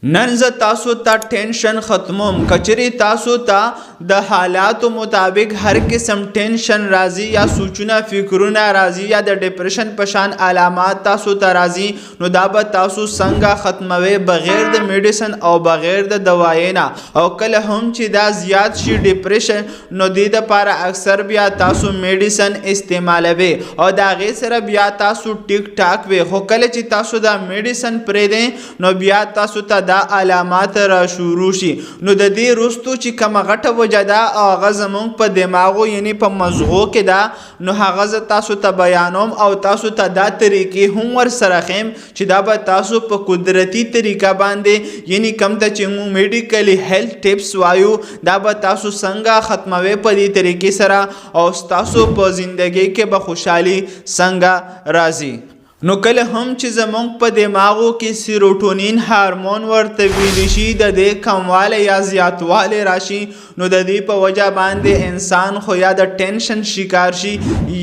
نن زه تاسو ته ټینشن ختموم. کچری تاسو ته د حالاتو مطابق هر قسم ټینشن راځي یا سوچونه فکرونه راځي یا د ډیپریشن په شان علامات تاسو ته راځي، نو دا به تاسو څنګه ختموي بغیر د میډیسن او بغیر د دوايي نه. او کله هم چې دا زیات شي ډیپریشن، نو د لپاره اکثر بیا تاسو میډیسن استعمالوي او دا غي سره بیا تاسو ټیک ټاک وي. خو کله چې تاسو دا میډیسن پرې دي، نو بیا تاسو ته دا علامات را شروع شي. نو د دې وروستو چې کومه غټه وجه ده او هغه زموږ په دماغو یعنی په مغزو کې ده، نو هغه زه تاسو ته بیانوم او تاسو ته دا طریقې هم ورسره ښیم چې دا به تاسو په قدرتي طریقه باندې یعنی کوم ته چې موږ میډیکلی هیلث ټیپس وایو، دا به تاسو څنګه ختموي په دې طریقې سره او تاسو په زندګۍ کې به خوشحالي څنګه راځي. نو کله هم چې زمونږ په دماغو کې سیروټونین هارمون ورته ویل شي، د دې کمواله یا زیاتواله راشي، نو د دې په وجه باندې انسان خو یا د ټینشن شکار شي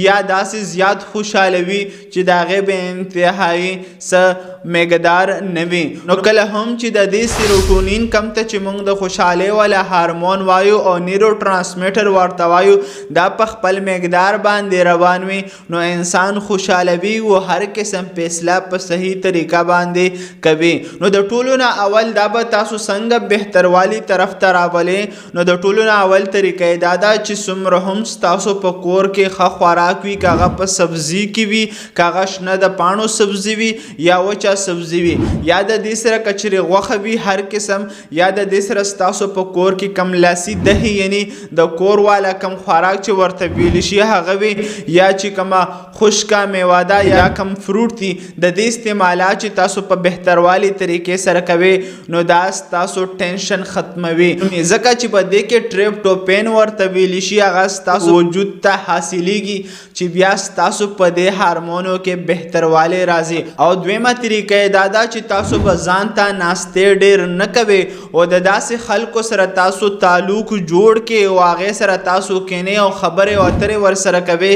یا داسې زیات خوشاله وي چې د هغې به انتهایی څه مقدار نه وي. نو کله هم چې د دې سیروټونین کم ته چې موږ د خوشحالۍ والا هارمون وایو او نیورو ټرانسمیټر ورته وایو، دا په خپل مقدار باندې روان وي، نو انسان خوشاله وي او هر قسم فیصله په صحیح طریقه باندې کوي. نو د ټولو نه اول دا به تاسو څنګه بهتروالی طرف ته راولي. نو د ټولو نه اول طریقه دا ده چې څومره هم تاسو په کور کې ښه خوراک وي، که هغه په سبزي کې وي، که هغه شنه د پاڼو سبزي وي یا وچه سبزي وي، یا د دې سره کچري غوښه وي هر قسم، یا د دې سره تاسو په کور کې کم لاسي دهي یعنی د کور والا کم خوراک چې ورته ویل شي هغه وي، یا چې کومه خشکه میوه ده یا کم فروټ دي، د دې استعمالات چې تاسو په بهتروالی طریقې سره کوي، نو دا تاسو ټینشن ختموي. ځکه چې په دې کې ټریپټوپین ورته ویل شي، هغه تاسو وجود ته حاصلېږي چې بیا تاسو په دې هارمونو کې بهتروالی راځي. او دویمه طریقه دا ده چې تاسو به ځان ته ناستې ډېر نه کوي او د داسې خلکو سره تاسو تعلق جوړ کې او هغې سره تاسو کینې او خبرې او اترې ورسره کوي،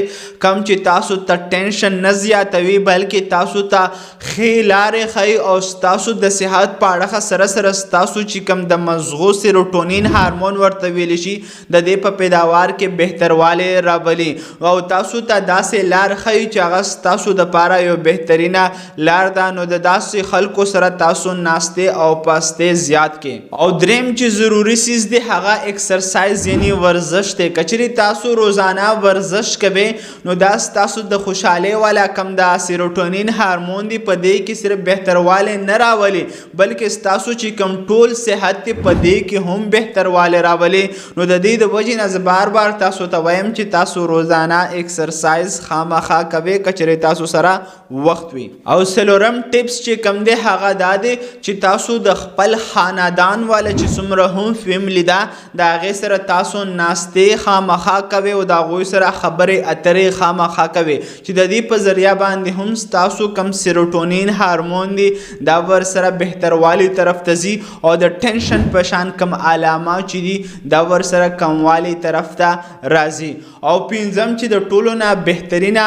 کم چې تاسو ته ټینشن نه زیاتوي بلکې تاسو ته ښې لارې ښیي او ستاسو د صحت په اړه سره سره ستاسو چې کوم د مغزو سیروټونین هارمون ورته ویلی شي د دې په پیداوار کې بهتروالی راولي او تاسو ته داسې لار ښیي چې هغه ستاسو دپاره یو بهترینه لار ده. نو د داسې خلکو سره تاسو ناستې او پاستې زیات کې. او دریم چې ضروري څیز دی هغه اکسرسایز یعنی ورزش دی. کچري تاسو روزانه ورزش کوئ، نو دا ستاسو د خوشحالۍ والا کم د سیروټونین هارمون دی په دې کې صرف بهتروالی نه راولي بلکې ستاسو چې کوم ټول صحت دی په دې کې هم بهتروالی راولي. نو د دې د وجې نه زه بار بار تاسو ته وایم چې تاسو روزانه اکسرسایز خامخا کوئ کچري تاسو سره وخت وي. او څلورم ټیپس چې کوم دی هغه دا دی چې تاسو د خپل خاندان والا چې څومره هم فیملی ده د هغې سره تاسو ناستې خامخا کوئ او د هغوی سره خبرې اترې خامخا کوئ چې د دې په ذریعه باندې هم ستاسو کم سیروټونین هارمون دی دا ورسره بهتروالی طرف ته ځي او د ټینشن په شان کم علامات چې دي دا ورسره کموالی طرف ته راځي. او پنځم چې د ټولو نه بهترینه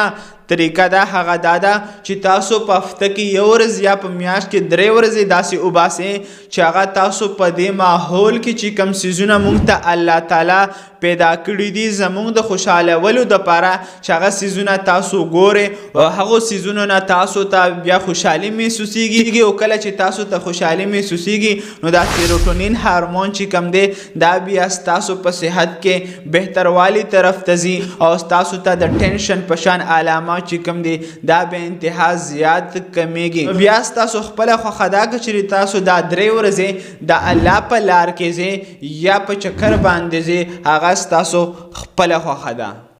طریقه ده هغه دا ده چې تاسو په هفته کې یو ورځ یا په میاشت کې 3 ورځې داسې وباسئ چې هغه تاسو په دې ماحول کې چې کوم څیزونه موږ ته الله تعالی پیدا کړي دي زموږ د خوشحالولو دپاره چې هغه څیزونه تاسو ګورئ او هغو څیزونو نه تاسو ته بیا خوشحالي محسوسیږي او کله چې تاسو ته خوشحالي محسوسیږي نو دا سیروټونین هارمون چې کوم دی دا بیا ستاسو په صحت کې بهتروالی طرف ته ځي او ستاسو ته د ټینشن په شان علامات چې کوم دی دا به انتها زیات کمیږي. بیا ستاسو خپله خوښه ده که چېرې تاسو دا 3 ورځې د الله په لار کې ځئ یا په چکر باندې ځئ، هغه ستاسو خپله خوښه ده.